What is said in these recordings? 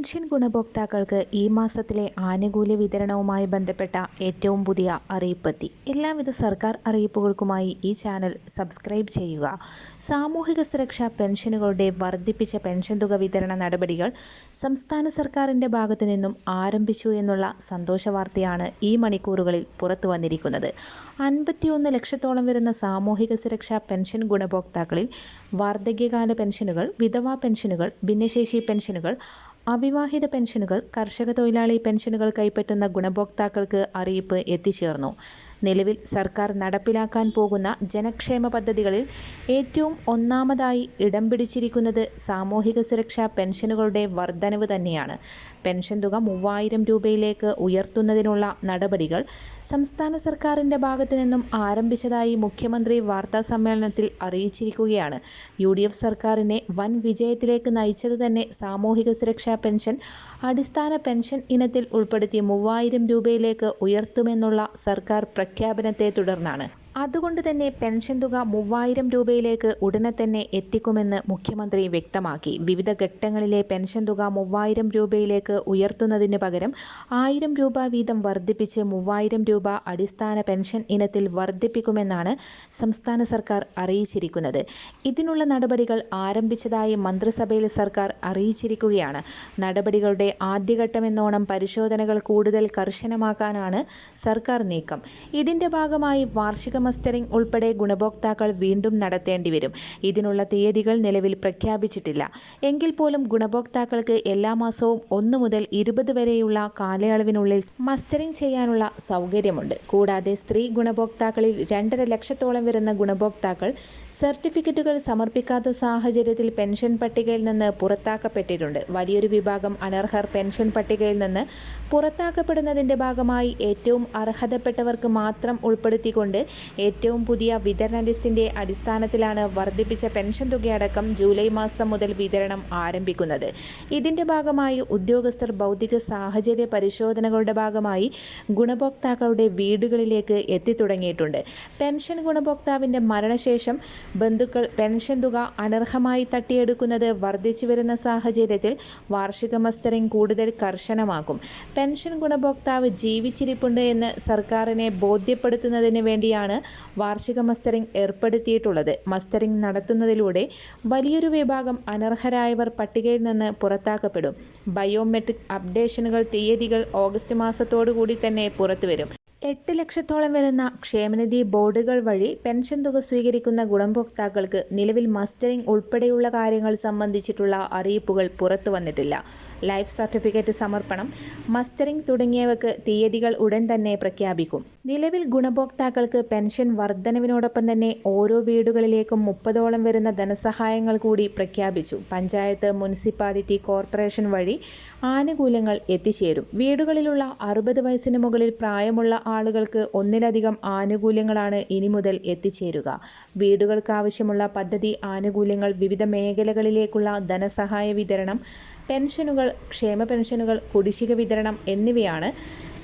Pension ഗുണഭോക്താക്കൾക്ക് ഈ മാസത്തിലെ ആനുകൂല്യ വിതരണവുമായി ബന്ധപ്പെട്ട ഏറ്റവും പുതിയ അറിയിപ്പെത്തി. എല്ലാവിധ സർക്കാർ അറിയിപ്പുകൾക്കുമായി ഈ ചാനൽ സബ്സ്ക്രൈബ് ചെയ്യുക. സാമൂഹിക സുരക്ഷാ പെൻഷനുകളുടെ വർദ്ധിപ്പിച്ച പെൻഷൻ തുക വിതരണ നടപടികൾ സംസ്ഥാന സർക്കാരിൻ്റെ ഭാഗത്തു നിന്നും ആരംഭിച്ചു എന്നുള്ള സന്തോഷ വാർത്തയാണ് ഈ മണിക്കൂറുകളിൽ പുറത്തു വന്നിരിക്കുന്നത്. 51 ലക്ഷത്തോളം വരുന്ന സാമൂഹിക സുരക്ഷാ പെൻഷൻ ഗുണഭോക്താക്കളിൽ വാർദ്ധക്യകാല പെൻഷനുകൾ, വിധവാ പെൻഷനുകൾ, ഭിന്നശേഷി പെൻഷനുകൾ, അവിവാഹിത പെൻഷനുകൾ, കർഷക തൊഴിലാളി പെൻഷനുകൾ കൈപ്പറ്റുന്ന ഗുണഭോക്താക്കൾക്ക് അറിയിപ്പ് എത്തിച്ചേർന്നു. നിലവിൽ സർക്കാർ നടപ്പിലാക്കാൻ പോകുന്ന ജനക്ഷേമ പദ്ധതികളിൽ ഏറ്റവും ഒന്നാമതായി ഇടം പിടിച്ചിരിക്കുന്നത് സാമൂഹിക സുരക്ഷാ പെൻഷനുകളുടെ വർധനവ് തന്നെയാണ്. പെൻഷൻ തുക 3000 രൂപയിലേക്ക് ഉയർത്തുന്നതിനുള്ള നടപടികൾ സംസ്ഥാന സർക്കാരിൻ്റെ ഭാഗത്തു നിന്നും ആരംഭിച്ചതായി മുഖ്യമന്ത്രി വാർത്താസമ്മേളനത്തിൽ അറിയിച്ചിരിക്കുകയാണ്. UDF സർക്കാരിനെ വൻ വിജയത്തിലേക്ക് നയിച്ചത് തന്നെ സാമൂഹിക സുരക്ഷാ പെൻഷൻ അടിസ്ഥാന പെൻഷൻ ഇനത്തിൽ ഉൾപ്പെടുത്തി 3000 രൂപയിലേക്ക് ഉയർത്തുമെന്നുള്ള സർക്കാർ പ്രഖ്യാപനത്തെ തുടർന്നാണ്. അതുകൊണ്ട് തന്നെ പെൻഷൻ തുക 3000 രൂപയിലേക്ക് ഉടനെ തന്നെ എത്തിക്കുമെന്ന് മുഖ്യമന്ത്രി വ്യക്തമാക്കി. വിവിധ ഘട്ടങ്ങളിലെ പെൻഷൻ തുക 3000 രൂപയിലേക്ക് ഉയർത്തുന്നതിന് പകരം 1000 രൂപ വീതം വർദ്ധിപ്പിച്ച് 3000 രൂപ അടിസ്ഥാന പെൻഷൻ ഇനത്തിൽ വർദ്ധിപ്പിക്കുമെന്നാണ് സംസ്ഥാന സർക്കാർ അറിയിച്ചിരിക്കുന്നത്. ഇതിനുള്ള നടപടികൾ ആരംഭിച്ചതായി മന്ത്രിസഭയിൽ സർക്കാർ അറിയിച്ചിരിക്കുകയാണ്. നടപടികളുടെ ആദ്യഘട്ടമെന്നോണം പരിശോധനകൾ കൂടുതൽ കർശനമാക്കാനാണ് സർക്കാർ നീക്കം. ഇതിൻ്റെ ഭാഗമായി വാർഷിക മസ്റ്ററിംഗ് ഉൾപ്പെടെ ഗുണഭോക്താക്കൾ വീണ്ടും നടത്തേണ്ടി വരും. ഇതിനുള്ള തീയതികൾ നിലവിൽ പ്രഖ്യാപിച്ചിട്ടില്ല. എങ്കിൽ പോലും ഗുണഭോക്താക്കൾക്ക് എല്ലാ മാസവും 1 മുതൽ 20 വരെയുള്ള കാലയളവിനുള്ളിൽ മസ്റ്ററിംഗ് ചെയ്യാനുള്ള സൗകര്യമുണ്ട്. കൂടാതെ സ്ത്രീ ഗുണഭോക്താക്കളിൽ 2.5 ലക്ഷത്തോളം വരുന്ന ഗുണഭോക്താക്കൾ സർട്ടിഫിക്കറ്റുകൾ സമർപ്പിക്കാത്ത സാഹചര്യത്തിൽ പെൻഷൻ പട്ടികയിൽ നിന്ന് പുറത്താക്കപ്പെട്ടിട്ടുണ്ട്. വലിയൊരു വിഭാഗം അനർഹർ പെൻഷൻ പട്ടികയിൽ നിന്ന് പുറത്താക്കപ്പെടുന്നതിൻ്റെ ഭാഗമായി ഏറ്റവും അർഹതപ്പെട്ടവർക്ക് മാത്രം ഉൾപ്പെടുത്തിക്കൊണ്ട് ഏറ്റവും പുതിയ വിതരണ ലിസ്റ്റിൻ്റെ അടിസ്ഥാനത്തിലാണ് വർദ്ധിപ്പിച്ച പെൻഷൻ തുകയടക്കം ജൂലൈ മാസം മുതൽ വിതരണം ആരംഭിക്കുന്നത്. ഇതിൻ്റെ ഭാഗമായി ഉദ്യോഗസ്ഥർ ഭൗതിക സാഹചര്യ പരിശോധനകളുടെ ഭാഗമായി ഗുണഭോക്താക്കളുടെ വീടുകളിലേക്ക് എത്തിത്തുടങ്ങിയിട്ടുണ്ട്. പെൻഷൻ ഗുണഭോക്താവിൻ്റെ മരണശേഷം ബന്ധുക്കൾ പെൻഷൻ തുക അനർഹമായി തട്ടിയെടുക്കുന്നത് വർദ്ധിച്ചു വരുന്ന സാഹചര്യത്തിൽ വാർഷിക മസ്റ്ററിംഗ് കൂടുതൽ കർശനമാക്കും. പെൻഷൻ ഗുണഭോക്താവ് ജീവിച്ചിരിപ്പുണ്ട് എന്ന് സർക്കാരിനെ ബോധ്യപ്പെടുത്തുന്നതിന് വേണ്ടിയാണ് വാർഷിക മസ്റ്ററിംഗ് ഏർപ്പെടുത്തിയിട്ടുള്ളത്. മസ്റ്ററിംഗ് നടത്തുന്നതിലൂടെ വലിയൊരു വിഭാഗം അനർഹരായവർ പട്ടികയിൽ നിന്ന് പുറത്താക്കപ്പെടും. ബയോമെട്രിക് അപ്ഡേഷനുകൾ തീയതികൾ ഓഗസ്റ്റ് മാസത്തോടുകൂടി തന്നെ പുറത്തുവരും. 8 ലക്ഷത്തോളം വരുന്ന ക്ഷേമനിധി ബോർഡുകൾ വഴി പെൻഷൻ തുക സ്വീകരിക്കുന്ന ഗുണഭോക്താക്കൾക്ക് നിലവിൽ മസ്റ്ററിംഗ് ഉൾപ്പെടെയുള്ള കാര്യങ്ങൾ സംബന്ധിച്ചിട്ടുള്ള അറിയിപ്പുകൾ പുറത്തു വന്നിട്ടില്ല. ലൈഫ് സർട്ടിഫിക്കറ്റ് സമർപ്പണം, മസ്റ്ററിംഗ് തുടങ്ങിയവയ്ക്ക് തീയതികൾ ഉടൻ തന്നെ പ്രഖ്യാപിക്കും. നിലവിൽ ഗുണഭോക്താക്കൾക്ക് പെൻഷൻ വർധനവിനോടൊപ്പം തന്നെ ഓരോ വീടുകളിലേക്കും 30ഓളം വരുന്ന ധനസഹായങ്ങൾ കൂടി പ്രഖ്യാപിച്ചു. പഞ്ചായത്ത്, മുനിസിപ്പാലിറ്റി, കോർപ്പറേഷൻ വഴി ആനുകൂല്യങ്ങൾ എത്തിച്ചേരും. വീടുകളിലുള്ള 60 വയസ്സിന് മുകളിൽ പ്രായമുള്ള ആളുകൾക്ക് ഒന്നിലധികം ആനുകൂല്യങ്ങളാണ് ഇനി മുതൽ എത്തിച്ചേരുക. വീടുകൾക്കാവശ്യമുള്ള പദ്ധതി ആനുകൂല്യങ്ങൾ, വിവിധ മേഖലകളിലേക്കുള്ള ധനസഹായ വിതരണം, പെൻഷനുകൾ, ക്ഷേമ പെൻഷനുകൾ, കുടിശ്ശിക വിതരണം എന്നിവയാണ്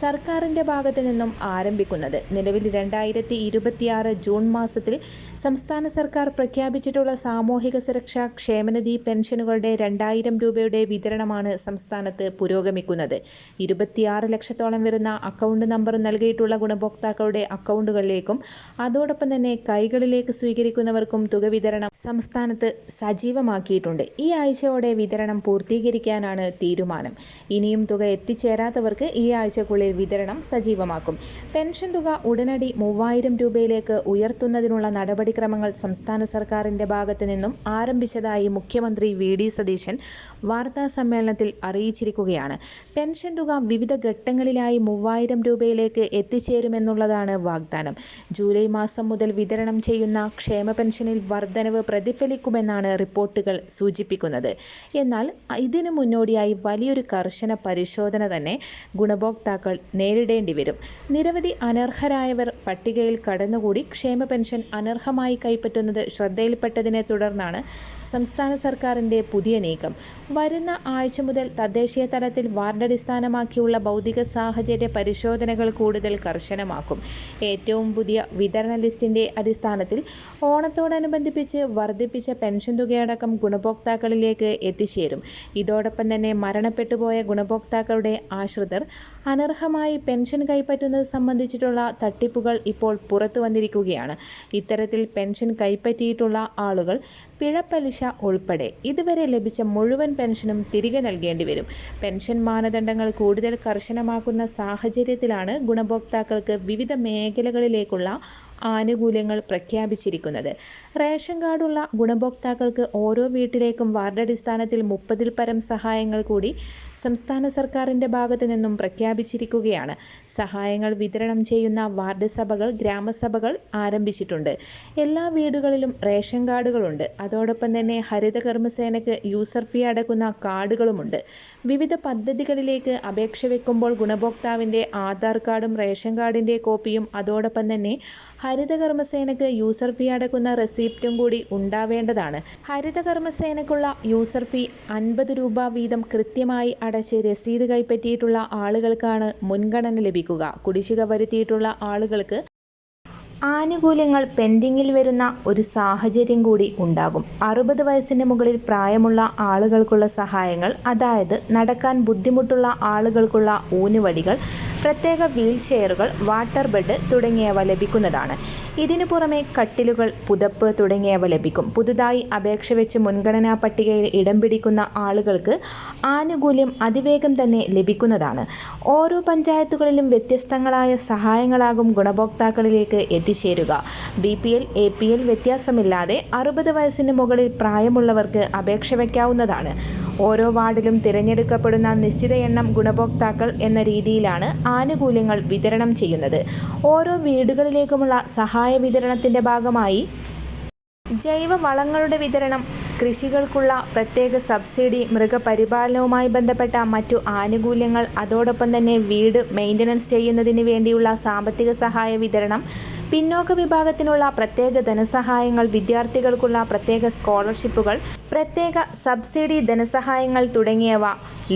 സർക്കാരിൻ്റെ ഭാഗത്തു നിന്നും ആരംഭിക്കുന്നത്. നിലവിൽ 2026 ജൂൺ മാസത്തിൽ സംസ്ഥാന സർക്കാർ പ്രഖ്യാപിച്ചിട്ടുള്ള സാമൂഹിക സുരക്ഷാ ക്ഷേമനിധി പെൻഷനുകളുടെ 2000 രൂപയുടെ വിതരണമാണ് സംസ്ഥാനത്ത് പുരോഗമിക്കുന്നത്. 26 ലക്ഷത്തോളം വരുന്ന അക്കൗണ്ട് നമ്പർ നൽകിയിട്ടുള്ള ഗുണഭോക്താക്കളുടെ അക്കൗണ്ടുകളിലേക്കും അതോടൊപ്പം തന്നെ കൈകളിലേക്ക് സ്വീകരിക്കുന്നവർക്കും തുക വിതരണം സംസ്ഥാനത്ത് സജീവമാക്കിയിട്ടുണ്ട്. ഈ ആഴ്ചയോടെ വിതരണം പൂർത്തീകരിക്കാനാണ് തീരുമാനം. ഇനിയും തുക എത്തിച്ചേരാത്തവർക്ക് ഈ ആഴ്ചക്കുള്ളിൽ വിതരണം സജീവമാക്കും. പെൻഷൻ തുക ഉടനടി 3000 രൂപയിലേക്ക് ഉയർത്തുന്നതിനുള്ള നടപടിക്രമങ്ങൾ സംസ്ഥാന സർക്കാരിൻ്റെ ഭാഗത്തു നിന്നും ആരംഭിച്ചതായി മുഖ്യമന്ത്രി VD സതീശൻ വാർത്താ സമ്മേളനത്തിൽ അറിയിച്ചിരിക്കുകയാണ്. പെൻഷൻ തുക വിവിധ ഘട്ടങ്ങളിലായി 3000 രൂപയിലേക്ക് എത്തിച്ചേരുമെന്നുള്ളതാണ് വാഗ്ദാനം. ജൂലൈ മാസം മുതൽ വിതരണം ചെയ്യുന്ന ക്ഷേമ പെൻഷനിൽ വർധനവ് പ്രതിഫലിക്കുമെന്നാണ് റിപ്പോർട്ടുകൾ സൂചിപ്പിക്കുന്നത്. എന്നാൽ ഇതിനു മുന്നോടിയായി വലിയൊരു കർശന പരിശോധന തന്നെ ഗുണഭോക്താക്കൾ നേരിടേണ്ടി വരും. നിരവധി അനർഹരായവർ പട്ടികയിൽ കടന്നുകൂടി ക്ഷേമ പെൻഷൻ അനർഹമായി കൈപ്പറ്റുന്നത് ശ്രദ്ധയിൽപ്പെട്ടതിനെ തുടർന്നാണ് സംസ്ഥാന സർക്കാരിൻ്റെ പുതിയ നീക്കം. വരുന്ന ആഴ്ച മുതൽ തദ്ദേശീയ തലത്തിൽ വാർഡടിസ്ഥാനമാക്കിയുള്ള ഭൗതിക സാഹചര്യ പരിശോധനകൾ കൂടുതൽ കർശനമാക്കും. ഏറ്റവും പുതിയ വിതരണ ലിസ്റ്റിൻ്റെ അടിസ്ഥാനത്തിൽ ഓണത്തോടനുബന്ധിപ്പിച്ച് വർദ്ധിപ്പിച്ച പെൻഷൻ തുകയടക്കം ഗുണഭോക്താക്കളിലേക്ക് എത്തിച്ചേരും. ഇതോടൊപ്പം തന്നെ മരണപ്പെട്ടുപോയ ഗുണഭോക്താക്കളുടെ ആശ്രിതർ അനർഹമായി പെൻഷൻ കൈപ്പറ്റുന്നത് സംബന്ധിച്ചിട്ടുള്ള തട്ടിപ്പുകൾ ഇപ്പോൾ പുറത്തു വന്നിരിക്കുകയാണ്. ഇത്തരത്തിൽ പെൻഷൻ കൈപ്പറ്റിയിട്ടുള്ള ആളുകൾ പിഴപ്പലിശ ഉൾപ്പെടെ ഇതുവരെ ലഭിച്ച മുഴുവൻ പെൻഷനും തിരികെ നൽകേണ്ടി വരും. പെൻഷൻ മാനദണ്ഡങ്ങൾ കൂടുതൽ കർശനമാക്കുന്ന സാഹചര്യത്തിലാണ് ഗുണഭോക്താക്കൾക്ക് വിവിധ മേഖലകളിലേക്കുള്ള ആനുകൂല്യങ്ങൾ പ്രഖ്യാപിച്ചിരിക്കുന്നത്. റേഷൻ കാർഡുള്ള ഗുണഭോക്താക്കൾക്ക് ഓരോ വീട്ടിലേക്കും വാർഡടിസ്ഥാനത്തിൽ 30-ൽ പരം സഹായങ്ങൾ കൂടി സംസ്ഥാന സർക്കാരിൻ്റെ ഭാഗത്തു നിന്നും പ്രഖ്യാപിച്ചിരിക്കുകയാണ്. സഹായങ്ങൾ വിതരണം ചെയ്യുന്ന വാർഡ് സഭകൾ, ഗ്രാമസഭകൾ ആരംഭിച്ചിട്ടുണ്ട്. എല്ലാ വീടുകളിലും റേഷൻ കാർഡുകളുണ്ട്. അതോടൊപ്പം തന്നെ ഹരിതകർമ്മസേനയ്ക്ക് യൂസർ ഫീ അടക്കുന്ന കാർഡുകളുമുണ്ട്. വിവിധ പദ്ധതികളിലേക്ക് അപേക്ഷ വയ്ക്കുമ്പോൾ ഗുണഭോക്താവിൻ്റെ ആധാർ കാർഡും റേഷൻ കാർഡിൻ്റെ കോപ്പിയും അതോടൊപ്പം തന്നെ ഹരിതകർമ്മസേനയ്ക്ക് യൂസർ ഫീ അടക്കുന്ന റെസിപ്റ്റും കൂടി ഉണ്ടാവേണ്ടതാണ്. ഹരിതകർമ്മസേനയ്ക്കുള്ള യൂസർ ഫീ 50 രൂപ വീതം കൃത്യമായി അടച്ച് രസീത് കൈപ്പറ്റിയിട്ടുള്ള ആളുകൾക്കാണ് മുൻഗണന ലഭിക്കുക. കുടിശ്ശിക വരുത്തിയിട്ടുള്ള ആളുകൾക്ക് ആനുകൂല്യങ്ങൾ പെൻഡിങ്ങിൽ വരുന്ന ഒരു സാഹചര്യം കൂടി ഉണ്ടാകും. 60 വയസ്സിന് മുകളിൽ പ്രായമുള്ള ആളുകൾക്കുള്ള സഹായങ്ങൾ, അതായത് നടക്കാൻ ബുദ്ധിമുട്ടുള്ള ആളുകൾക്കുള്ള ഊന്നുവടികൾ, പ്രത്യേക വീൽ ചെയറുകൾ, വാട്ടർ ബെഡ് തുടങ്ങിയവ ലഭിക്കുന്നതാണ്. ഇതിനു പുറമെ കട്ടിലുകൾ, പുതപ്പ് തുടങ്ങിയവ ലഭിക്കും. പുതുതായി അപേക്ഷ വെച്ച് മുൻഗണനാ പട്ടികയിൽ ഇടം പിടിക്കുന്ന ആളുകൾക്ക് ആനുകൂല്യം അതിവേഗം തന്നെ ലഭിക്കുന്നതാണ്. ഓരോ പഞ്ചായത്തുകളിലും വ്യത്യസ്തങ്ങളായ സഹായങ്ങളാകും ഗുണഭോക്താക്കളിലേക്ക് എത്തിച്ചേരുക. BPL, APL വ്യത്യാസമില്ലാതെ 60 വയസ്സിന് മുകളിൽ പ്രായമുള്ളവർക്ക് അപേക്ഷ വയ്ക്കാവുന്നതാണ്. ഓരോ വാർഡിലും തിരഞ്ഞെടുക്കപ്പെടുന്ന നിശ്ചിത എണ്ണം ഗുണഭോക്താക്കൾ എന്ന രീതിയിലാണ് ആനുകൂല്യങ്ങൾ വിതരണം ചെയ്യുന്നത്. ഓരോ വീടുകളിലേക്കുമുള്ള സഹായ വിതരണത്തിൻ്റെ ഭാഗമായി ജൈവ വളങ്ങളുടെ വിതരണം, കൃഷികൾക്കുള്ള പ്രത്യേക സബ്സിഡി, മൃഗപരിപാലനവുമായി ബന്ധപ്പെട്ട മറ്റു ആനുകൂല്യങ്ങൾ, അതോടൊപ്പം തന്നെ വീട് മെയിൻ്റനൻസ് ചെയ്യുന്നതിന് വേണ്ടിയുള്ള സാമ്പത്തിക സഹായ വിതരണം, പിന്നോക്ക വിഭാഗത്തിനുള്ള പ്രത്യേക ധനസഹായങ്ങൾ, വിദ്യാർത്ഥികൾക്കുള്ള പ്രത്യേക സ്കോളർഷിപ്പുകൾ, പ്രത്യേക സബ്സിഡി ധനസഹായങ്ങൾ തുടങ്ങിയവ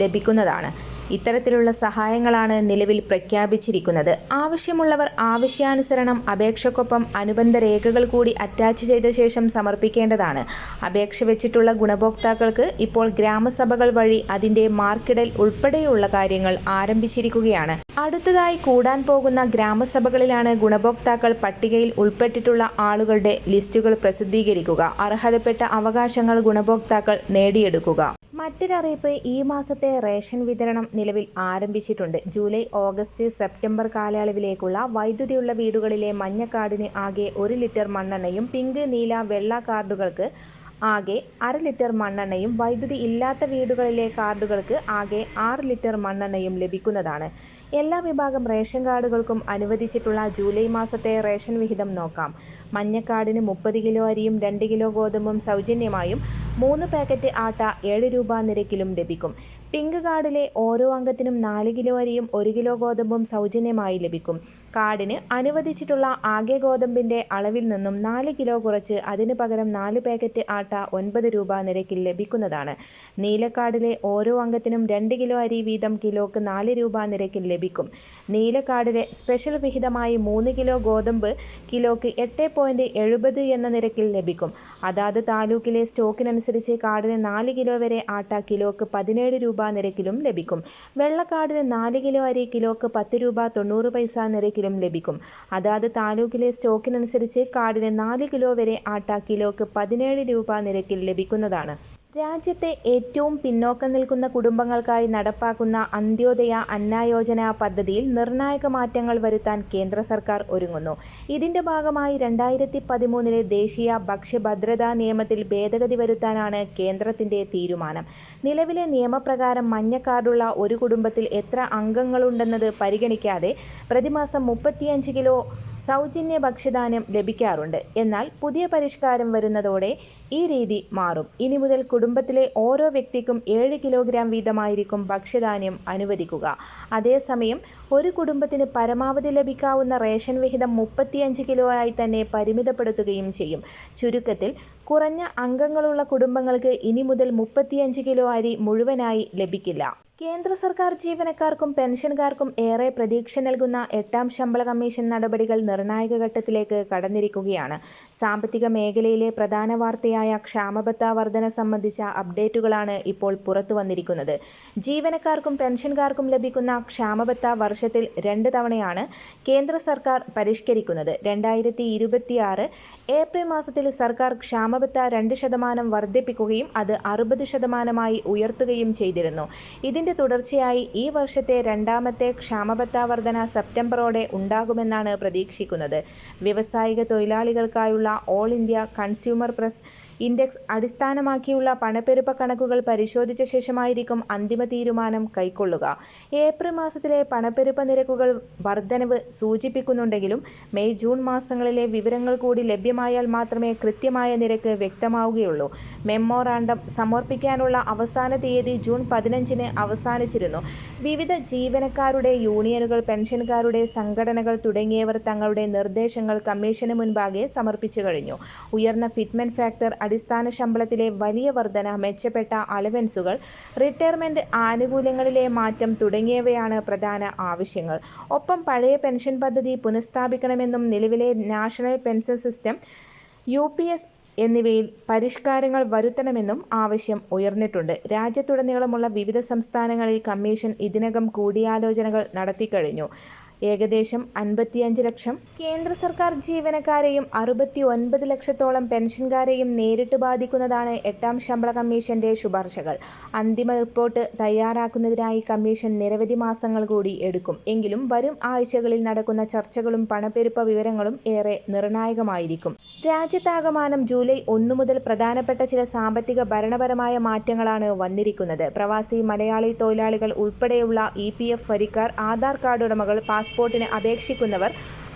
ലഭിക്കുന്നതാണ്. ഇത്തരത്തിലുള്ള സഹായങ്ങളാണ് നിലവിൽ പ്രഖ്യാപിച്ചിരിക്കുന്നത്. ആവശ്യമുള്ളവർ ആവശ്യാനുസരണം അപേക്ഷയ്ക്കൊപ്പം അനുബന്ധ രേഖകൾ കൂടി അറ്റാച്ച് ചെയ്ത ശേഷം സമർപ്പിക്കേണ്ടതാണ്. അപേക്ഷ വെച്ചിട്ടുള്ള ഗുണഭോക്താക്കൾക്ക് ഇപ്പോൾ ഗ്രാമസഭകൾ വഴി അതിൻ്റെ മാർക്കിടൽ ഉൾപ്പെടെയുള്ള കാര്യങ്ങൾ ആരംഭിച്ചിരിക്കുകയാണ്. അടുത്തതായി കൂടാൻ പോകുന്ന ഗ്രാമസഭകളിലാണ് ഗുണഭോക്താക്കൾ പട്ടികയിൽ ഉൾപ്പെട്ടിട്ടുള്ള ആളുകളുടെ ലിസ്റ്റുകൾ പ്രസിദ്ധീകരിക്കുക. അർഹതപ്പെട്ട അവകാശങ്ങൾ ഗുണഭോക്താക്കൾ നേടിയെടുക്കുക. മറ്റൊരറിയിപ്പ്, ഈ മാസത്തെ റേഷൻ വിതരണം നിലവിൽ ആരംഭിച്ചിട്ടുണ്ട്. ജൂലൈ, ഓഗസ്റ്റ്, സെപ്റ്റംബർ കാലയളവിലേക്കുള്ള വൈദ്യുതിയുള്ള വീടുകളിലെ മഞ്ഞ കാർഡിന് ആകെ 1 ലിറ്റർ മണ്ണെണ്ണയും, പിങ്ക്, നീല, വെള്ള കാർഡുകൾക്ക് ആകെ 1/2 ലിറ്റർ മണ്ണെണ്ണയും, വൈദ്യുതി ഇല്ലാത്ത വീടുകളിലെ കാർഡുകൾക്ക് ആകെ 6 ലിറ്റർ മണ്ണെണ്ണയും ലഭിക്കുന്നതാണ്. എല്ലാ വിഭാഗം റേഷൻ കാർഡുകൾക്കും അനുവദിച്ചിട്ടുള്ള ജൂലൈ മാസത്തെ റേഷൻ വിഹിതം നോക്കാം. മഞ്ഞക്കാർഡിന് 30 കിലോ അരിയും 2 കിലോ ഗോതമ്പും സൗജന്യമായും 3 പാക്കറ്റ് ആട്ട 7 രൂപ നിരക്കിലും ലഭിക്കും. പിങ്ക് കാർഡിലെ ഓരോ അംഗത്തിനും 4 കിലോ അരിയും 1 കിലോ ഗോതമ്പും സൗജന്യമായി ലഭിക്കും. കാർഡിന് അനുവദിച്ചിട്ടുള്ള ആകെ ഗോതമ്പിൻ്റെ അളവിൽ നിന്നും 4 കിലോ കുറച്ച് അതിന് പകരം 4 പാക്കറ്റ് ആട്ട 9 രൂപ നിരക്കിൽ ലഭിക്കുന്നതാണ്. നീലക്കാർഡിലെ ഓരോ അംഗത്തിനും 2 കിലോ അരി വീതം കിലോക്ക് 4 രൂപ നിരക്കിൽ ലഭിക്കും. നീലക്കാർഡിലെ സ്പെഷ്യൽ വിഹിതമായി 3 കിലോ ഗോതമ്പ് കിലോക്ക് 8.70 എന്ന നിരക്കിൽ ലഭിക്കും. അതാത് താലൂക്കിലെ സ്റ്റോക്കിനനുസരിച്ച് കാർഡിന് 4 കിലോ വരെ ആട്ട കിലോക്ക് 17 രൂപ നിരക്കിലും ലഭിക്കും. വെള്ളക്കാർഡിന് 4 കിലോ അരി കിലോക്ക് 10 രൂപ 90 പൈസ നിരക്കിലും ലഭിക്കും. അതാത് താലൂക്കിലെ സ്റ്റോക്കിനനുസരിച്ച് കാർഡിന് 4 കിലോ വരെ ആട്ട കിലോക്ക് 17 രൂപ നിരക്കിൽ ലഭിക്കുന്നതാണ്. രാജ്യത്തെ ഏറ്റവും പിന്നോക്കം നിൽക്കുന്ന കുടുംബങ്ങൾക്കായി നടപ്പാക്കുന്ന അന്ത്യോദയ അന്ന യോജന പദ്ധതിയിൽ നിർണായക മാറ്റങ്ങൾ വരുത്താൻ കേന്ദ്ര സർക്കാർ ഒരുങ്ങുന്നു. ഇതിൻ്റെ ഭാഗമായി 2013 ദേശീയ ഭക്ഷ്യഭദ്രതാ നിയമത്തിൽ ഭേദഗതി വരുത്താനാണ് കേന്ദ്രത്തിൻ്റെ തീരുമാനം. നിലവിലെ നിയമപ്രകാരം മഞ്ഞ കാർഡുള്ള ഒരു കുടുംബത്തിൽ എത്ര അംഗങ്ങളുണ്ടെന്നത് പരിഗണിക്കാതെ പ്രതിമാസം 35 കിലോ സൗജന്യ ഭക്ഷ്യധാന്യം ലഭിക്കാറുണ്ട്. എന്നാൽ പുതിയ പരിഷ്കാരം വരുന്നതോടെ ഈ രീതി മാറും. ഇനി മുതൽ കുടുംബത്തിലെ ഓരോ വ്യക്തിക്കും 7 കിലോഗ്രാം വീതമായിരിക്കും ഭക്ഷ്യധാന്യം അനുവദിക്കുക. അതേസമയം ഒരു കുടുംബത്തിന് പരമാവധി ലഭിക്കാവുന്ന റേഷൻ വിഹിതം 35 കിലോ ആയി തന്നെ പരിമിതപ്പെടുത്തുകയും ചെയ്യും. ചുരുക്കത്തിൽ കുറഞ്ഞ അംഗങ്ങളുള്ള കുടുംബങ്ങൾക്ക് ഇനി മുതൽ 35 കിലോ അരി മുഴുവനായി ലഭിക്കില്ല. കേന്ദ്ര സർക്കാർ ജീവനക്കാർക്കും പെൻഷൻകാർക്കും ഏറെ പ്രതീക്ഷ നൽകുന്ന 8ാം ശമ്പള കമ്മീഷൻ നടപടികൾ നിർണായക ഘട്ടത്തിലേക്ക് കടന്നിരിക്കുകയാണ്. സാമ്പത്തിക മേഖലയിലെ പ്രധാന വാർത്തയായ ക്ഷാമബത്ത വർധന സംബന്ധിച്ച അപ്ഡേറ്റുകളാണ് ഇപ്പോൾ പുറത്തുവന്നിരിക്കുന്നത്. ജീവനക്കാർക്കും പെൻഷൻകാർക്കും ലഭിക്കുന്ന ക്ഷാമബത്ത വർഷത്തിൽ 2 തവണയാണ് കേന്ദ്ര സർക്കാർ പരിഷ്കരിക്കുന്നത്. 2026 ഏപ്രിൽ മാസത്തിൽ സർക്കാർ ക്ഷാമബത്ത 2% വർദ്ധിപ്പിക്കുകയും അത് 60%ആയി ഉയർത്തുകയും ചെയ്തിരുന്നു. ഇതിന്റെ തുടർച്ചയായി ഈ വർഷത്തെ 2ാമത്തെ ക്ഷാമബത്ത വർധന സെപ്റ്റംബറോടെ ഉണ്ടാകുമെന്നാണ് പ്രതീക്ഷിക്കുന്നത്. വ്യവസായിക തൊഴിലാളികൾക്കായുള്ള all India consumer price index അടിസ്ഥാനമാക്കിയുള്ള പണപ്പെരുപ്പ കണക്കുകൾ പരിശോധിച്ച ശേഷമായിരിക്കും അന്തിമ തീരുമാനം കൈക്കൊള്ളുക. ഏപ്രിൽ മാസത്തിലെ പണപ്പെരുപ്പ നിരക്കുകൾ വർധനവ് സൂചിപ്പിക്കുന്നുണ്ടെങ്കിലും മെയ് ജൂൺ മാസങ്ങളിലെ വിവരങ്ങൾ കൂടി ലഭ്യമായാൽ മാത്രമേ കൃത്യമായ നിരക്ക് വ്യക്തമാവുകയുള്ളൂ. മെമ്മോറാണ്ടം സമർപ്പിക്കാനുള്ള അവസാന തീയതി ജൂൺ 15-ന് അവസാനിച്ചിരുന്നു. വിവിധ ജീവനക്കാരുടെ യൂണിയനുകൾ, പെൻഷൻകാരുടെ സംഘടനകൾ തുടങ്ങിയവർ തങ്ങളുടെ നിർദ്ദേശങ്ങൾ കമ്മീഷന് മുൻപാകെ സമർപ്പിച്ചു കഴിഞ്ഞു. ഉയർന്ന ഫിറ്റ്മെന്റ് ഫാക്ടർ, അടിസ്ഥാന ശമ്പളത്തിലെ വലിയ വർധന, മെച്ചപ്പെട്ട അലവൻസുകൾ, റിട്ടയർമെന്റ് ആനുകൂല്യങ്ങളിലെ മാറ്റം തുടങ്ങിയവയാണ് പ്രധാന ആവശ്യങ്ങൾ. ഒപ്പം പഴയ പെൻഷൻ പദ്ധതി പുനഃസ്ഥാപിക്കണമെന്നും നിലവിലെ നാഷണൽ പെൻഷൻ സിസ്റ്റം UPS എന്നിവയിൽ പരിഷ്കാരങ്ങൾ വരുത്തണമെന്നും ആവശ്യം ഉയർന്നിട്ടുണ്ട്. രാജ്യത്തുടനീളമുള്ള വിവിധ സംസ്ഥാനങ്ങളിൽ കമ്മീഷൻ ഇതിനകം കൂടിയാലോചനകൾ നടത്തിക്കഴിഞ്ഞു. ഏകദേശം 55 ലക്ഷം കേന്ദ്ര സർക്കാർ ജീവനക്കാരെയും 69 ലക്ഷത്തോളം പെൻഷൻകാരെയും നേരിട്ട് ബാധിക്കുന്നതാണ് 8ാം ശമ്പള കമ്മീഷന്റെ ശുപാർശകൾ. അന്തിമ റിപ്പോർട്ട് തയ്യാറാക്കുന്നതിനായി കമ്മീഷൻ നിരവധി മാസങ്ങൾ കൂടി എടുക്കും. എങ്കിലും വരും ആഴ്ചകളിൽ നടക്കുന്ന ചർച്ചകളും പണപ്പെരുപ്പ വിവരങ്ങളും ഏറെ നിർണായകമായിരിക്കും. രാജ്യത്താകമാനം ജൂലൈ 1 മുതൽ പ്രധാനപ്പെട്ട ചില സാമ്പത്തിക ഭരണപരമായ മാറ്റങ്ങളാണ് വന്നിരിക്കുന്നത്. പ്രവാസി മലയാളി തൊഴിലാളികൾ ഉൾപ്പെടെയുള്ള EPF വരിക്കാർ, ആധാർ കാർഡ് ഉടമകൾ, പാസ്പോർട്ടിന് അപേക്ഷിക്കുന്നവർ,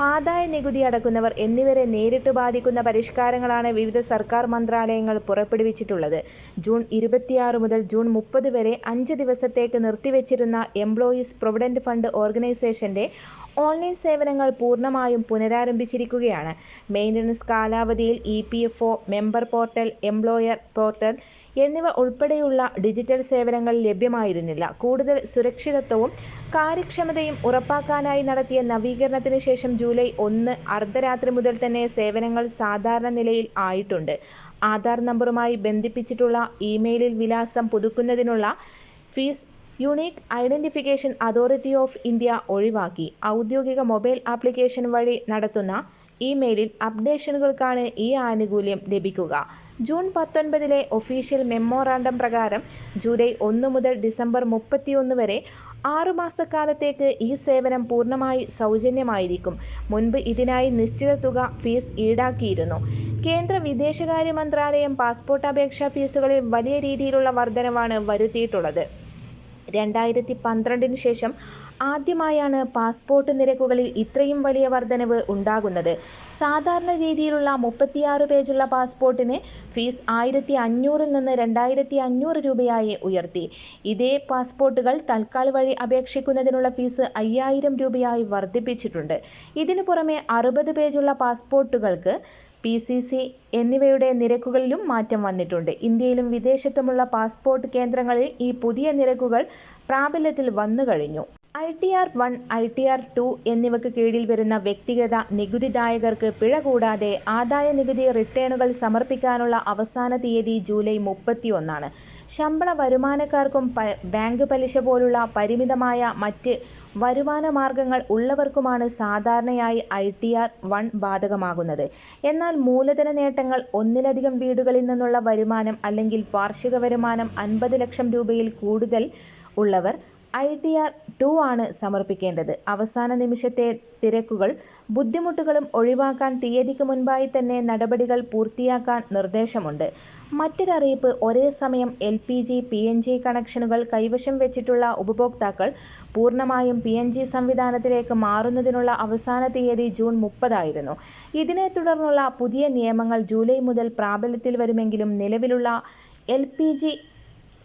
ആദായ നികുതി അടക്കുന്നവർ എന്നിവരെ നേരിട്ട് ബാധിക്കുന്ന പരിഷ്കാരങ്ങളാണ് വിവിധ സർക്കാർ മന്ത്രാലയങ്ങൾ പുറപ്പെടുവിച്ചിട്ടുള്ളത്. ജൂൺ 26 മുതൽ ജൂൺ 30 വരെ 5 ദിവസത്തേക്ക് നിർത്തിവെച്ചിരുന്ന എംപ്ലോയീസ് പ്രൊവിഡന്റ് ഫണ്ട് ഓർഗനൈസേഷന്റെ ഓൺലൈൻ സേവനങ്ങൾ പൂർണ്ണമായും പുനരാരംഭിച്ചിരിക്കുകയാണ്. മെയിൻ്റനൻസ് കാലാവധിയിൽ EPFO, member portal, employer portal എന്നിവ ഉൾപ്പെടെയുള്ള ഡിജിറ്റൽ സേവനങ്ങൾ ലഭ്യമായിരുന്നില്ല. കൂടുതൽ സുരക്ഷിതത്വവും കാര്യക്ഷമതയും ഉറപ്പാക്കാനായി നടത്തിയ നവീകരണത്തിന് ശേഷം ജൂലൈ 1 അർദ്ധരാത്രി മുതൽ തന്നെ സേവനങ്ങൾ സാധാരണ നിലയിൽ ആയിട്ടുണ്ട്. ആധാർ നമ്പറുമായി ബന്ധിപ്പിച്ചിട്ടുള്ള ഇമെയിലിൽ വിലാസം പുതുക്കുന്നതിനുള്ള fees unique identification authority of India ഒഴിവാക്കി. ഔദ്യോഗിക മൊബൈൽ ആപ്ലിക്കേഷൻ വഴി നടത്തുന്ന ഇമെയിലിൽ അപ്ഡേഷനുകൾക്കാണ് ഈ ആനുകൂല്യം ലഭിക്കുക. ജൂൺ 19-ലെ ഒഫീഷ്യൽ മെമ്മോറാണ്ടം പ്രകാരം ജൂലൈ 1 മുതൽ ഡിസംബർ 31 വരെ 6 മാസക്കാലത്തേക്ക് ഈ സേവനം പൂർണ്ണമായി സൗജന്യമായിരിക്കും. മുൻപ് ഇതിനായി നിശ്ചിത തുക ഫീസ് ഈടാക്കിയിരുന്നു. കേന്ദ്ര വിദേശകാര്യ മന്ത്രാലയം പാസ്പോർട്ട് അപേക്ഷാ ഫീസുകളിൽ വലിയ രീതിയിലുള്ള വർധനവാണ് വരുത്തിയിട്ടുള്ളത്. 2012-ന് ശേഷം ആദ്യമായാണ് പാസ്പോർട്ട് നിരക്കുകളിൽ ഇത്രയും വലിയ വർധനവ് ഉണ്ടാകുന്നത്. സാധാരണ രീതിയിലുള്ള 36 പേജുള്ള പാസ്പോർട്ടിന് ഫീസ് 1500-ൽ നിന്ന് 2500 രൂപയായി ഉയർത്തി. ഇതേ പാസ്പോർട്ടുകൾ തൽക്കാൽ വഴി അപേക്ഷിക്കുന്നതിനുള്ള ഫീസ് 5000 രൂപയായി വർദ്ധിപ്പിച്ചിട്ടുണ്ട്. ഇതിനു പുറമെ 60 പേജുള്ള പാസ്പോർട്ടുകൾക്ക് PCC എന്നിവയുടെ നിരക്കുകളിലും മാറ്റം വന്നിട്ടുണ്ട്. ഇന്ത്യയിലും വിദേശത്തുമുള്ള പാസ്പോർട്ട് കേന്ദ്രങ്ങളിൽ ഈ പുതിയ നിരക്കുകൾ പ്രാബല്യത്തിൽ വന്നു കഴിഞ്ഞു. ITR 1, ITR 2 എന്നിവയ്ക്ക് കീഴിൽ വരുന്ന വ്യക്തിഗത നികുതിദായകർക്ക് പിഴ കൂടാതെ ആദായ നികുതി റിട്ടേണുകൾ സമർപ്പിക്കാനുള്ള അവസാന തീയതി ജൂലൈ 31-ആണ്. ശമ്പള വരുമാനക്കാർക്കും ബാങ്ക് പലിശ പോലുള്ള പരിമിതമായ മറ്റ് വരുമാന മാർഗങ്ങൾ ഉള്ളവർക്കുമാണ് സാധാരണയായി ITR 1 ബാധകമാകുന്നത്. എന്നാൽ മൂലധന നേട്ടങ്ങൾ, ഒന്നിലധികം വീടുകളിൽ നിന്നുള്ള വരുമാനം അല്ലെങ്കിൽ വാർഷിക വരുമാനം 50 ലക്ഷം രൂപയിൽ കൂടുതൽ ഉള്ളവർ ITR 2 ആണ് സമർപ്പിക്കേണ്ടത്. അവസാന നിമിഷത്തെ തിരക്കുകൾ, ബുദ്ധിമുട്ടുകളും ഒഴിവാക്കാൻ തീയതിക്ക് മുൻപായി തന്നെ നടപടികൾ പൂർത്തിയാക്കാൻ നിർദ്ദേശമുണ്ട്. മറ്റൊരറിയിപ്പ്, ഒരേ സമയം LPG, PNG കണക്ഷനുകൾ കൈവശം വെച്ചിട്ടുള്ള ഉപഭോക്താക്കൾ പൂർണ്ണമായും PNG സംവിധാനത്തിലേക്ക് മാറുന്നതിനുള്ള അവസാന തീയതി ജൂൺ 30 ആയിരുന്നു. ഇതിനെ തുടർന്നുള്ള പുതിയ നിയമങ്ങൾ ജൂലൈ മുതൽ പ്രാബല്യത്തിൽ വരുമെങ്കിലും നിലവിലുള്ള LPG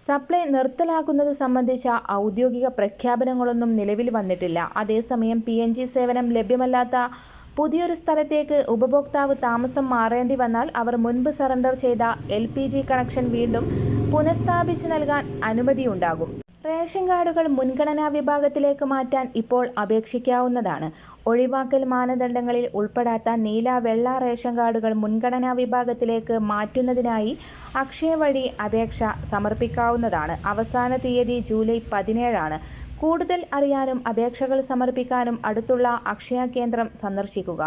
സപ്ലൈ നിർത്തലാക്കുന്നത് സംബന്ധിച്ച ഔദ്യോഗിക പ്രഖ്യാപനങ്ങളൊന്നും നിലവിൽ വന്നിട്ടില്ല. അതേസമയം PNG സേവനം ലഭ്യമല്ലാത്ത പുതിയൊരു സ്ഥലത്തേക്ക് ഉപഭോക്താവ് താമസം മാറേണ്ടി വന്നാൽ അവർ മുൻപ് സറണ്ടർ ചെയ്ത LPG കണക്ഷൻ വീണ്ടും പുനഃസ്ഥാപിച്ച് നൽകാൻ അനുമതിയുണ്ടാകും. റേഷൻ കാർഡുകൾ മുൻഗണനാ വിഭാഗത്തിലേക്ക് മാറ്റാൻ ഇപ്പോൾ അപേക്ഷിക്കാവുന്നതാണ്. ഒഴിവാക്കൽ മാനദണ്ഡങ്ങളിൽ ഉൾപ്പെടാത്ത നീല, വെള്ള റേഷൻ കാർഡുകൾ മുൻഗണനാ വിഭാഗത്തിലേക്ക് മാറ്റുന്നതിനായി അക്ഷയ വഴി അപേക്ഷ സമർപ്പിക്കാവുന്നതാണ്. അവസാന തീയതി ജൂലൈ 17 കൂടുതൽ അറിയാനും അപേക്ഷകൾ സമർപ്പിക്കാനും അടുത്തുള്ള അക്ഷയ കേന്ദ്രം സന്ദർശിക്കുക.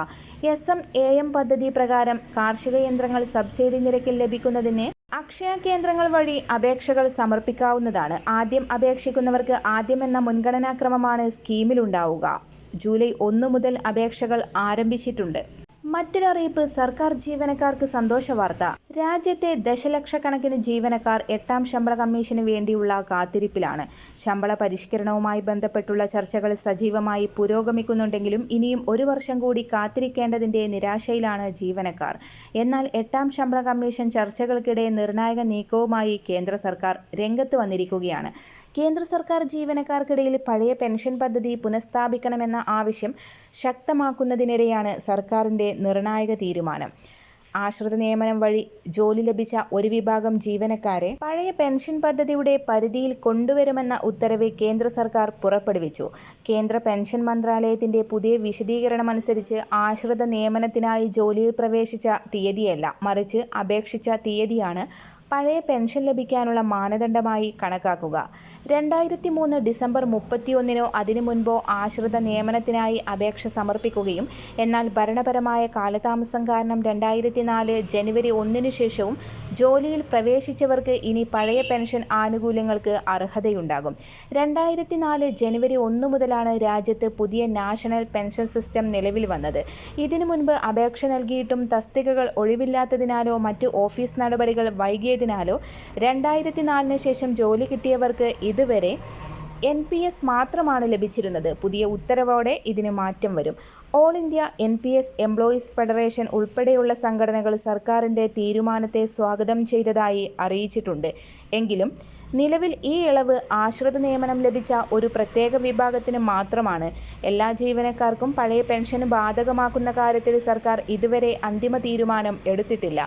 SM-AM പദ്ധതി പ്രകാരം കാർഷിക യന്ത്രങ്ങൾ സബ്സിഡി നിരക്കിൽ ലഭിക്കുന്നതിന് അക്ഷയ കേന്ദ്രങ്ങൾ വഴി അപേക്ഷകൾ സമർപ്പിക്കാവുന്നതാണ്. ആദ്യം അപേക്ഷിക്കുന്നവർക്ക് ആദ്യം എന്ന മുൻഗണനാക്രമമാണ് സ്കീമിലുണ്ടാവുക. ജൂലൈ 1 മുതൽ അപേക്ഷകൾ ആരംഭിച്ചിട്ടുണ്ട്. മറ്റൊരറിയിപ്പ്, സർക്കാർ ജീവനക്കാർക്ക് സന്തോഷ വാർത്ത. രാജ്യത്തെ ദശലക്ഷക്കണക്കിന് ജീവനക്കാർ 8ാം ശമ്പള കമ്മീഷന് വേണ്ടിയുള്ള കാത്തിരിപ്പിലാണ്. ശമ്പള പരിഷ്കരണവുമായി ബന്ധപ്പെട്ടുള്ള ചർച്ചകൾ സജീവമായി പുരോഗമിക്കുന്നുണ്ടെങ്കിലും ഇനിയും 1 വർഷം കൂടി കാത്തിരിക്കേണ്ടതിന്റെ നിരാശയിലാണ് ജീവനക്കാർ. എന്നാൽ 8ാം ശമ്പള കമ്മീഷൻ ചർച്ചകൾക്കിടെ നിർണായക നീക്കവുമായി കേന്ദ്ര സർക്കാർ രംഗത്ത് വന്നിരിക്കുകയാണ്. കേന്ദ്ര സർക്കാർ ജീവനക്കാർക്കിടയിൽ പഴയ പെൻഷൻ പദ്ധതി പുനഃസ്ഥാപിക്കണമെന്ന ആവശ്യം ശക്തമാക്കുന്നതിനിടെയാണ് സർക്കാരിൻ്റെ നിർണായക തീരുമാനം. ആശ്രിത നിയമനം വഴി ജോലി ലഭിച്ച ഒരു വിഭാഗം ജീവനക്കാരെ പഴയ പെൻഷൻ പദ്ധതിയുടെ പരിധിയിൽ കൊണ്ടുവരുമെന്ന ഉത്തരവ് കേന്ദ്ര സർക്കാർ പുറപ്പെടുവിച്ചു. കേന്ദ്ര പെൻഷൻ മന്ത്രാലയത്തിന്റെ പുതിയ വിശദീകരണമനുസരിച്ച് ആശ്രിത നിയമനത്തിനായി ജോലിയിൽ പ്രവേശിച്ച തീയതിയല്ല, മറിച്ച് അപേക്ഷിച്ച തീയതിയാണ് പഴയ പെൻഷൻ ലഭിക്കാനുള്ള മാനദണ്ഡമായി കണക്കാക്കുക. 2003 ഡിസംബർ 31 അതിനു മുൻപോ ആശ്രിത നിയമനത്തിനായി അപേക്ഷ സമർപ്പിക്കുകയും എന്നാൽ ഭരണപരമായ കാലതാമസം കാരണം 2004 ജനുവരി 1 ശേഷവും ജോലിയിൽ പ്രവേശിച്ചവർക്ക് ഇനി പഴയ പെൻഷൻ ആനുകൂല്യങ്ങൾക്ക് അർഹതയുണ്ടാകും. 2004 ജനുവരി 1 മുതലാണ് രാജ്യത്ത് പുതിയ നാഷണൽ പെൻഷൻ സിസ്റ്റം നിലവിൽ വന്നത്. ഇതിനു മുൻപ് അപേക്ഷ നൽകിയിട്ടും തസ്തികകൾ ഒഴിവില്ലാത്തതിനാലോ മറ്റ് ഓഫീസ് നടപടികൾ വൈകിയതിനാലോ 2004 ശേഷം ജോലി കിട്ടിയവർക്ക് ഇതുവരെ NPS മാത്രമാണ് ലഭിച്ചിരുന്നത്. പുതിയ ഉത്തരവോടെ ഇതിന് മാറ്റം വരും. All India NPS employees federation ഉൾപ്പെടെയുള്ള സംഘടനകൾ സർക്കാരിൻ്റെ തീരുമാനത്തെ സ്വാഗതം ചെയ്തതായി അറിയിച്ചിട്ടുണ്ട്. എങ്കിലും നിലവിൽ ഈ ഇളവ് ആശ്രിത നിയമനം ലഭിച്ച ഒരു പ്രത്യേക വിഭാഗത്തിന് മാത്രമാണ്. എല്ലാ ജീവനക്കാർക്കും പഴയ പെൻഷന് ബാധകമാക്കുന്ന കാര്യത്തിൽ സർക്കാർ ഇതുവരെ അന്തിമ തീരുമാനം എടുത്തിട്ടില്ല.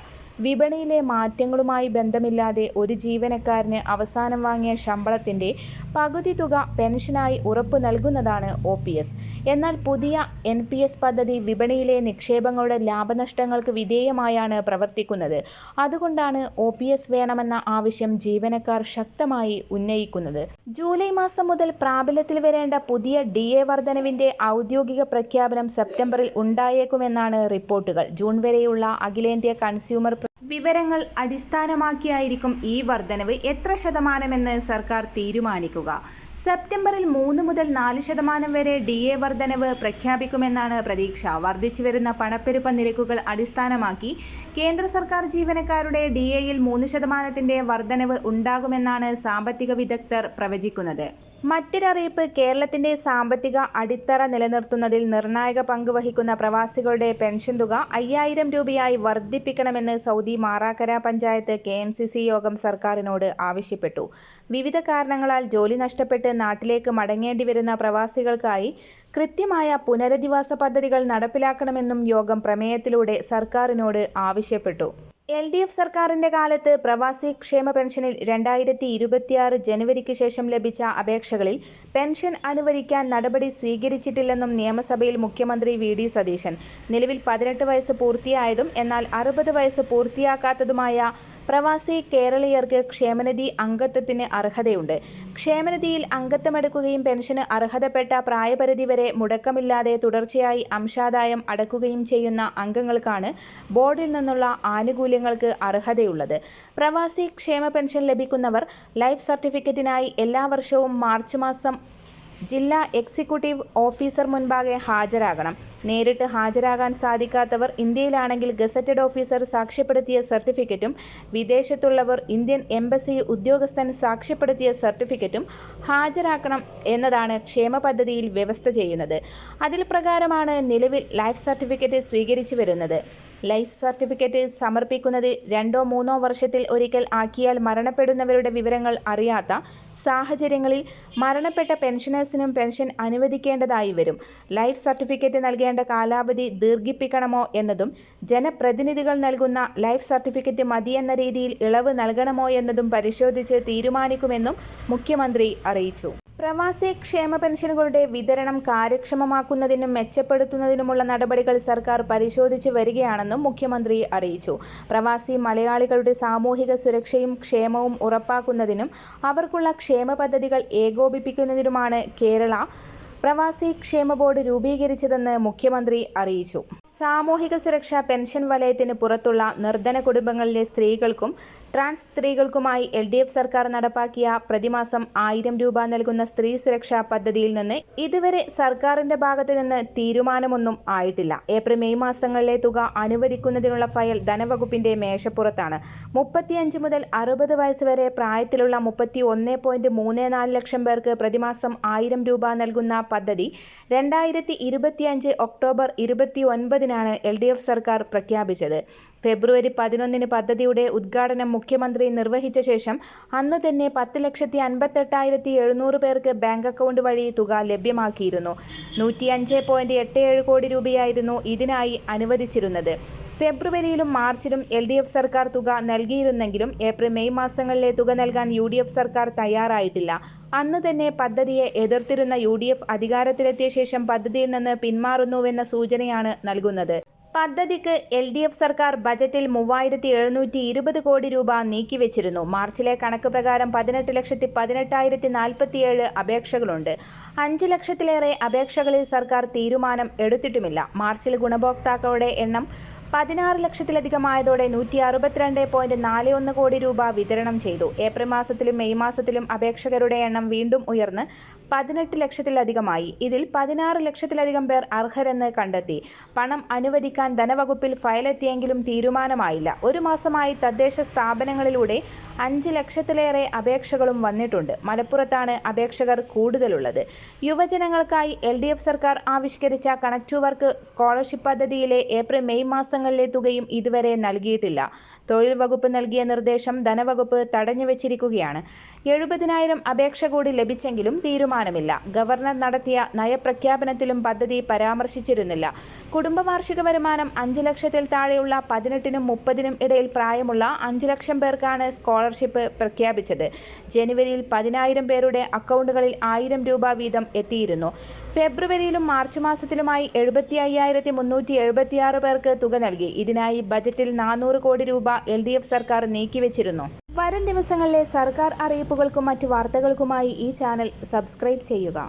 വിപണിയിലെ മാറ്റങ്ങളുമായി ബന്ധമില്ലാതെ ഒരു ജീവനക്കാരന് അവസാനം വാങ്ങിയ ശമ്പളത്തിൻ്റെ പകുതി തുക പെൻഷനായി ഉറപ്പു നൽകുന്നതാണ് OPS. എന്നാൽ പുതിയ NPS പദ്ധതി വിപണിയിലെ നിക്ഷേപങ്ങളുടെ ലാഭനഷ്ടങ്ങൾക്ക് വിധേയമായാണ് പ്രവർത്തിക്കുന്നത്. അതുകൊണ്ടാണ് OPS വേണമെന്ന ആവശ്യം ജീവനക്കാർ ശക്തമായി ഉന്നയിക്കുന്നത്. ജൂലൈ മാസം മുതൽ പ്രാബല്യത്തിൽ വരേണ്ട പുതിയ DA വർധനവിൻ്റെ ഔദ്യോഗിക പ്രഖ്യാപനം സെപ്റ്റംബറിൽ ഉണ്ടായേക്കുമെന്നാണ് റിപ്പോർട്ടുകൾ. ജൂൺ വരെയുള്ള അഖിലേന്ത്യാ കൺസ്യൂമർ വിവരങ്ങൾ അടിസ്ഥാനമാക്കിയായിരിക്കും ഈ വർധനവ് എത്ര ശതമാനമെന്ന് സർക്കാർ തീരുമാനിക്കുക. സെപ്റ്റംബറിൽ 3 മുതൽ 4% വരെ DA വർധനവ് പ്രഖ്യാപിക്കുമെന്നാണ് പ്രതീക്ഷ. വർദ്ധിച്ചുവരുന്ന പണപ്പെരുപ്പ നിരക്കുകൾ അടിസ്ഥാനമാക്കി കേന്ദ്ര സർക്കാർ ജീവനക്കാരുടെ DAയിൽ 3% വർധനവ് ഉണ്ടാകുമെന്നാണ് സാമ്പത്തിക വിദഗ്ധർ പ്രവചിക്കുന്നത്. മറ്റൊരറിയിപ്പ്, കേരളത്തിൻ്റെ സാമ്പത്തിക അടിത്തറ നിലനിർത്തുന്നതിൽ നിർണായക പങ്ക് വഹിക്കുന്ന പ്രവാസികളുടെ പെൻഷൻ തുക 5000 രൂപയായി വർദ്ധിപ്പിക്കണമെന്ന് സൗദി മാറാക്കര പഞ്ചായത്ത് KMCC യോഗം സർക്കാരിനോട് ആവശ്യപ്പെട്ടു. വിവിധ കാരണങ്ങളാൽ ജോലി നഷ്ടപ്പെട്ട് നാട്ടിലേക്ക് മടങ്ങേണ്ടി വരുന്ന പ്രവാസികൾക്കായി കൃത്യമായ പുനരധിവാസ പദ്ധതികൾ നടപ്പിലാക്കണമെന്നും യോഗം പ്രമേയത്തിലൂടെ സർക്കാരിനോട് ആവശ്യപ്പെട്ടു. LDF സർക്കാരിൻ്റെ കാലത്ത് പ്രവാസി ക്ഷേമ പെൻഷനിൽ 2026 ജനുവരിക്ക് ശേഷം ലഭിച്ച അപേക്ഷകളിൽ പെൻഷൻ അനുവദിക്കാൻ നടപടി സ്വീകരിച്ചിട്ടില്ലെന്നും നിയമസഭയിൽ മുഖ്യമന്ത്രി VD സതീശൻ. നിലവിൽ 18 വയസ്സ് പൂർത്തിയായതും എന്നാൽ 60 വയസ്സ് പൂർത്തിയാക്കാത്തതുമായ പ്രവാസി കേരളീയർക്ക് ക്ഷേമനിധി അംഗത്വത്തിന് അർഹതയുണ്ട്. ക്ഷേമനിധിയിൽ അംഗത്വമെടുക്കുകയും പെൻഷന് അർഹതപ്പെട്ട പ്രായപരിധി വരെ മുടക്കമില്ലാതെ തുടർച്ചയായി അംശാദായം അടക്കുകയും ചെയ്യുന്ന അംഗങ്ങൾക്കാണ് ബോർഡിൽ നിന്നുള്ള ആനുകൂല്യങ്ങൾക്ക് അർഹതയുള്ളത്. പ്രവാസി ക്ഷേമ പെൻഷൻ ലഭിക്കുന്നവർ ലൈഫ് സർട്ടിഫിക്കറ്റിനായി എല്ലാ വർഷവും മാർച്ച് മാസം ജില്ലാ എക്സിക്യൂട്ടീവ് ഓഫീസർ മുൻപാകെ ഹാജരാകണം. നേരിട്ട് ഹാജരാകാൻ സാധിക്കാത്തവർ ഇന്ത്യയിലാണെങ്കിൽ ഗസറ്റഡ് ഓഫീസർ സാക്ഷ്യപ്പെടുത്തിയ സർട്ടിഫിക്കറ്റും വിദേശത്തുള്ളവർ ഇന്ത്യൻ എംബസി ഉദ്യോഗസ്ഥൻ സാക്ഷ്യപ്പെടുത്തിയ സർട്ടിഫിക്കറ്റും ഹാജരാക്കണം എന്നതാണ് ക്ഷേമ പദ്ധതിയിൽ വ്യവസ്ഥ ചെയ്യുന്നത്. അതിൽ പ്രകാരമാണ് നിലവിൽ ലൈഫ് സർട്ടിഫിക്കറ്റ് സ്വീകരിച്ചു വരുന്നത്. ലൈഫ് സർട്ടിഫിക്കറ്റ് സമർപ്പിക്കുന്നത് 2-3 വർഷത്തിൽ ഒരിക്കൽ ആക്കിയാൽ മരണപ്പെടുന്നവരുടെ വിവരങ്ങൾ അറിയാത്ത സാഹചര്യങ്ങളിൽ മരണപ്പെട്ട പെൻഷനേഴ്സ് വയസ്സിനും പെൻഷൻ അനുവദിക്കേണ്ടതായി വരും. ലൈഫ് സർട്ടിഫിക്കറ്റ് നൽകേണ്ട കാലാവധി ദീർഘിപ്പിക്കണമോ എന്നതും ജനപ്രതിനിധികൾ നൽകുന്ന ലൈഫ് സർട്ടിഫിക്കറ്റ് മതിയെന്ന രീതിയിൽ ഇളവ് നൽകണമോ എന്നതും പരിശോധിച്ച് തീരുമാനിക്കുമെന്നും മുഖ്യമന്ത്രി അറിയിച്ചു. പ്രവാസി ക്ഷേമ പെൻഷനുകളുടെ വിതരണം കാര്യക്ഷമമാക്കുന്നതിനും മെച്ചപ്പെടുത്തുന്നതിനുമുള്ള നടപടികൾ സർക്കാർ പരിശോധിച്ച് വരികയാണെന്നും മുഖ്യമന്ത്രി അറിയിച്ചു. പ്രവാസി മലയാളികളുടെ സാമൂഹിക സുരക്ഷയും ക്ഷേമവും ഉറപ്പാക്കുന്നതിനും അവർക്കുള്ള ക്ഷേമ പദ്ധതികൾ ഏകോപിപ്പിക്കുന്നതിനുമാണ് കേരള പ്രവാസി ക്ഷേമ ബോർഡ് രൂപീകരിച്ചതെന്ന് മുഖ്യമന്ത്രി അറിയിച്ചു. സാമൂഹിക സുരക്ഷാ പെൻഷൻ വലയത്തിന് പുറത്തുള്ള നിർധന കുടുംബങ്ങളിലെ സ്ത്രീകൾക്കും ട്രാൻസ് സ്ത്രീകൾക്കുമായി LDF സർക്കാർ നടപ്പാക്കിയ പ്രതിമാസം 1000 രൂപ നൽകുന്ന സ്ത്രീ സുരക്ഷാ പദ്ധതിയിൽ നിന്ന് ഇതുവരെ സർക്കാരിന്റെ ഭാഗത്ത് നിന്ന് തീരുമാനമൊന്നും ആയിട്ടില്ല. ഏപ്രിൽ-മെയ് മാസങ്ങളിലെ തുക അനുവദിക്കുന്നതിനുള്ള ഫയൽ ധനവകുപ്പിന്റെ മേശപ്പുറത്താണ്. 35 മുതൽ 60 വയസ്സ് വരെ പ്രായത്തിലുള്ള 31.34 ലക്ഷം പേർക്ക് പ്രതിമാസം 1000 രൂപ നൽകുന്ന പദ്ധതി 2025 ഒക്ടോബർ 29-നാണ് LDF സർക്കാർ പ്രഖ്യാപിച്ചത്. ഫെബ്രുവരി 11-ന് പദ്ധതിയുടെ ഉദ്ഘാടനം മുഖ്യമന്ത്രി നിർവഹിച്ച ശേഷം അന്ന് തന്നെ 10,58,700 പേർക്ക് ബാങ്ക് അക്കൗണ്ട് വഴി തുക ലഭ്യമാക്കിയിരുന്നു. 105.87 കോടി രൂപയായിരുന്നു ഇതിനായി അനുവദിച്ചിരുന്നത്. ഫെബ്രുവരിയിലും മാർച്ചിലും LDF സർക്കാർ തുക നൽകിയിരുന്നെങ്കിലും ഏപ്രിൽ-മെയ് മാസങ്ങളിലെ തുക നൽകാൻ UDF സർക്കാർ തയ്യാറായിട്ടില്ല. അന്ന് തന്നെ പദ്ധതിയെ എതിർത്തിരുന്ന UDF അധികാരത്തിലെത്തിയ ശേഷം പദ്ധതിയിൽ നിന്ന് പിന്മാറുന്നുവെന്ന സൂചനയാണ് നൽകുന്നത്. പദ്ധതിക്ക് LDF സർക്കാർ ബജറ്റിൽ 3,720 കോടി രൂപ നീക്കിവെച്ചിരുന്നു. മാർച്ചിലെ കണക്ക് പ്രകാരം 18,18,047 അപേക്ഷകളുണ്ട്. 5 ലക്ഷത്തിലേറെ അപേക്ഷകളിൽ സർക്കാർ തീരുമാനം എടുത്തിട്ടുമില്ല. മാർച്ചിൽ ഗുണഭോക്താക്കളുടെ എണ്ണം 16 ലക്ഷത്തിലധികമായതോടെ 162.41 കോടി രൂപ വിതരണം ചെയ്തു. ഏപ്രിൽ മാസത്തിലും മെയ് മാസത്തിലും അപേക്ഷകരുടെ എണ്ണം വീണ്ടും ഉയർന്ന് 18 ലക്ഷത്തിലധികമായി. ഇതിൽ 16 ലക്ഷത്തിലധികം പേർ അർഹരെന്ന് കണ്ടെത്തി. പണം അനുവദിക്കാൻ ധനവകുപ്പിൽ ഫയലെത്തിയെങ്കിലും തീരുമാനമായില്ല. ഒരു മാസമായി തദ്ദേശ സ്ഥാപനങ്ങളിലൂടെ 5 ലക്ഷത്തിലേറെ അപേക്ഷകളും വന്നിട്ടുണ്ട്. മലപ്പുറത്താണ് അപേക്ഷകർ കൂടുതലുള്ളത്. യുവജനങ്ങൾക്കായി LDF സർക്കാർ ആവിഷ്കരിച്ച കണക്ട് ടു വർക്ക് സ്കോളർഷിപ്പ് പദ്ധതിയിലെ ഏപ്രിൽ-മെയ് മാസങ്ങളിലെ തുകയും ഇതുവരെ നൽകിയിട്ടില്ല. തൊഴിൽ വകുപ്പ് നൽകിയ നിർദ്ദേശം ധനവകുപ്പ് തടഞ്ഞുവെച്ചിരിക്കുകയാണ്. 70,000 അപേക്ഷ കൂടി ലഭിച്ചെങ്കിലും തീരുമാനമില്ല. ഗവർണർ നടത്തിയ നയപ്രഖ്യാപനത്തിലും പദ്ധതി പരാമർശിച്ചിരുന്നില്ല. കുടുംബ വാർഷിക വരുമാനം 5 ലക്ഷത്തിൽ താഴെയുള്ള 18-നും 30-നും ഇടയിൽ പ്രായമുള്ള 5 ലക്ഷം പേർക്കാണ് സ്കോളർഷിപ്പ് പ്രഖ്യാപിച്ചത്. ജനുവരിയിൽ 10,000 പേരുടെ അക്കൗണ്ടുകളിൽ 1000 രൂപ വീതം എത്തിയിരുന്നു. ഫെബ്രുവരിയിലും മാർച്ച് മാസത്തിലുമായി 75,376 പേർക്ക് തുക നൽകി. ഇതിനായി ബജറ്റിൽ 400 കോടി രൂപ LDF സർക്കാർ നീക്കിവെച്ചിരുന്നു. വരും ദിവസങ്ങളിലെ സർക്കാർ അറിയിപ്പുകൾക്കും മറ്റു വാർത്തകൾക്കുമായി ഈ ചാനൽ സബ്സ്ക്രൈബ് ചെയ്യുക.